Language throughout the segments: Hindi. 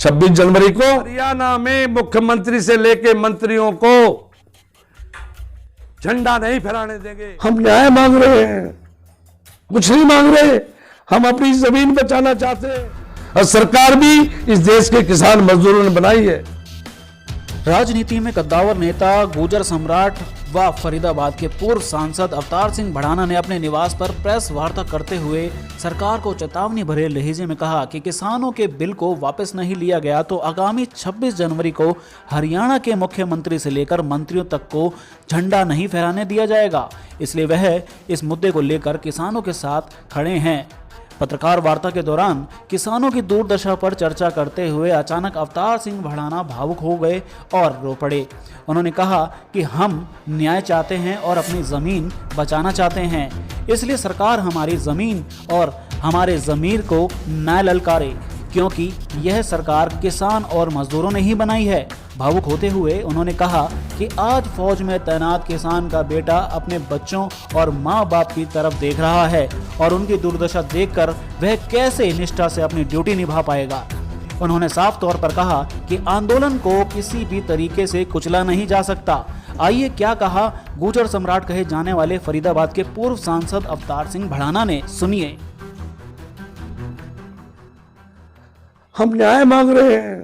26 जनवरी को हरियाणा में मुख्यमंत्री से लेके मंत्रियों को झंडा नहीं फहराने देंगे। हम न्याय मांग रहे हैं, कुछ नहीं मांग रहे। हम अपनी जमीन बचाना चाहते हैं और सरकार भी इस देश के किसान मजदूरों ने बनाई है। राजनीति में कद्दावर नेता, गुर्जर सम्राट व फरीदाबाद के पूर्व सांसद अवतार सिंह भड़ाना ने अपने निवास पर प्रेस वार्ता करते हुए सरकार को चेतावनी भरे लहजे में कहा कि किसानों के बिल को वापस नहीं लिया गया तो आगामी 26 जनवरी को हरियाणा के मुख्यमंत्री से लेकर मंत्रियों तक को झंडा नहीं फहराने दिया जाएगा। इसलिए वह इस मुद्दे को लेकर किसानों के साथ खड़े हैं। पत्रकार वार्ता के दौरान किसानों की दुर्दशा पर चर्चा करते हुए अचानक अवतार सिंह भड़ाना भावुक हो गए और रो पड़े। उन्होंने कहा कि हम न्याय चाहते हैं और अपनी ज़मीन बचाना चाहते हैं, इसलिए सरकार हमारी ज़मीन और हमारे ज़मीर को न ललकारे, क्योंकि यह सरकार किसान और मजदूरों ने ही बनाई है। भावुक होते हुए उन्होंने कहा कि आज फौज में तैनात किसान का बेटा अपने बच्चों और माँ बाप की तरफ देख रहा है और उनकी दुर्दशा देखकर वह कैसे निष्ठा से अपनी ड्यूटी निभा पाएगा। उन्होंने साफ तौर पर कहा कि आंदोलन को किसी भी तरीके से कुचला नहीं जा सकता। आइए क्या कहा गुर्जर सम्राट कहे जाने वाले फरीदाबाद के पूर्व सांसद अवतार सिंह भड़ाना ने, सुनिए। हम न्याय मांग रहे हैं,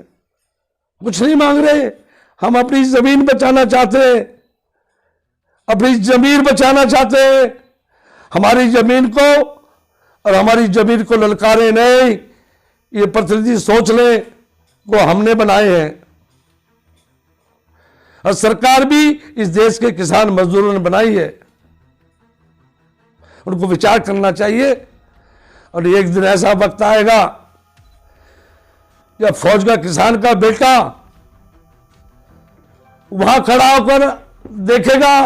कुछ नहीं मांग रहे। हम अपनी जमीन बचाना चाहते हैं, अपनी जमीन बचाना चाहते हैं। हमारी जमीन को और हमारी जमीन को ललकारे नहीं, ये प्रतिनिधि सोच ले को हमने बनाए हैं और सरकार भी इस देश के किसान मजदूरों ने बनाई है। उनको विचार करना चाहिए और एक दिन ऐसा वक्त आएगा जब फौज का किसान का बेटा वहां खड़ा होकर देखेगा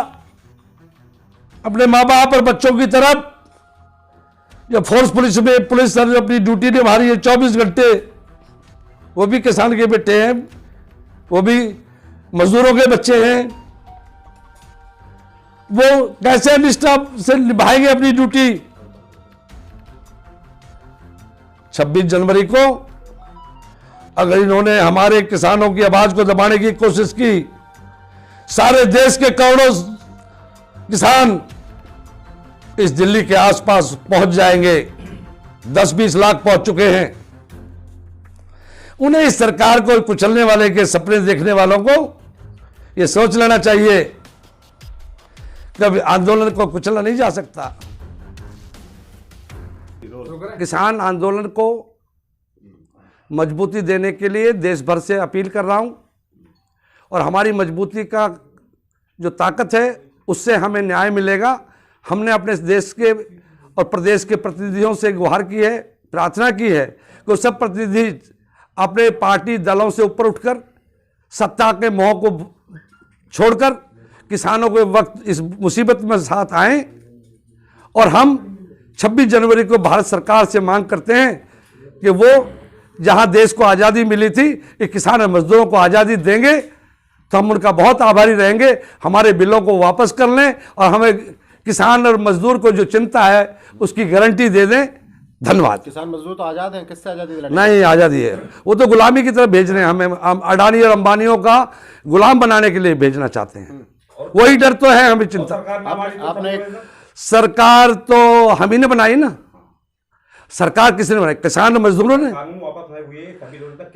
अपने माँ बाप और बच्चों की तरफ। जब फोर्स पुलिस में पुलिस सर अपनी ड्यूटी निभा रही है 24 घंटे, वो भी किसान के बेटे हैं, वो भी मजदूरों के बच्चे हैं, वो कैसे निष्ठा से निभाएंगे अपनी ड्यूटी। 26 जनवरी को अगर इन्होंने हमारे किसानों की आवाज को दबाने की कोशिश की, सारे देश के करोड़ों किसान इस दिल्ली के आसपास पहुंच जाएंगे। 10-20 लाख पहुंच चुके हैं। उन्हें इस सरकार को कुचलने वाले के सपने देखने वालों को यह सोच लेना चाहिए कि आंदोलन को कुचला नहीं जा सकता। किसान आंदोलन को मजबूती देने के लिए देश भर से अपील कर रहा हूं और हमारी मजबूती का जो ताकत है उससे हमें न्याय मिलेगा। हमने अपने देश के और प्रदेश के प्रतिनिधियों से गुहार की है, प्रार्थना की है कि सब प्रतिनिधि अपने पार्टी दलों से ऊपर उठकर सत्ता के मोह को छोड़कर किसानों के वक्त इस मुसीबत में साथ आएं और हम 26 जनवरी को भारत सरकार से मांग करते हैं कि वो जहां देश को आज़ादी मिली थी, ये किसान और मजदूरों को आज़ादी देंगे तो हम उनका बहुत आभारी रहेंगे। हमारे बिलों को वापस कर लें और हमें किसान और मजदूर को जो चिंता है उसकी गारंटी दे दें। धन्यवाद। किसान मजदूर तो आज़ाद हैं, किससे आज़ादी दिलानी? नहीं, आज़ादी है, वो तो गुलामी की तरफ भेज रहे हैं हमें। हम अडानी और अंबानियों का गुलाम बनाने के लिए भेजना चाहते हैं। वही डर तो है, हमें चिंता। आपने सरकार तो हम ही ने बनाई ना, सरकार किसने बनाई? किसान मजदूरों ने।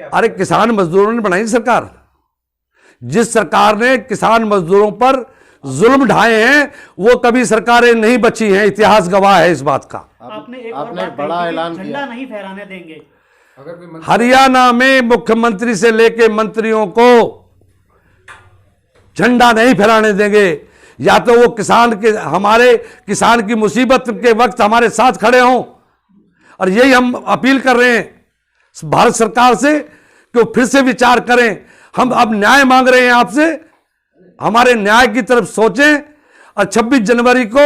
अरे किसान मजदूरों ने बनाई सरकार। जिस सरकार ने किसान मजदूरों पर जुल्म ढाए हैं वो कभी सरकारें नहीं बची हैं, इतिहास गवाह है इस बात का। आपने बड़ा ऐलान किया, झंडा नहीं फहराने देंगे। हरियाणा में मुख्यमंत्री से लेके मंत्रियों को झंडा नहीं फहराने देंगे। या तो वो हमारे किसान की मुसीबत के वक्त हमारे साथ खड़े हों और यही हम अपील कर रहे हैं भारत सरकार से कि वो फिर से विचार करें। हम अब न्याय मांग रहे हैं आपसे, हमारे न्याय की तरफ सोचें और 26 जनवरी को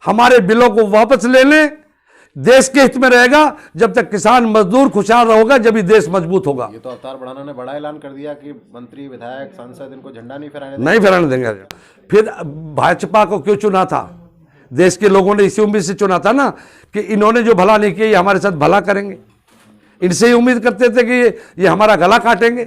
हमारे बिलों को वापस ले लें। देश के हित में रहेगा। जब तक किसान मजदूर खुशहाल होगा जब ही देश मजबूत होगा। ये तो अवतार भड़ाना ने बड़ा ऐलान कर दिया कि मंत्री, विधायक, सांसद इनको झंडा नहीं फहराने देंगे। फिर भाजपा को क्यों चुना था? देश के लोगों ने इसी उम्मीद से चुना था ना कि इन्होंने जो भला नहीं किया ये हमारे साथ भला करेंगे। इनसे ही उम्मीद करते थे कि ये हमारा गला काटेंगे।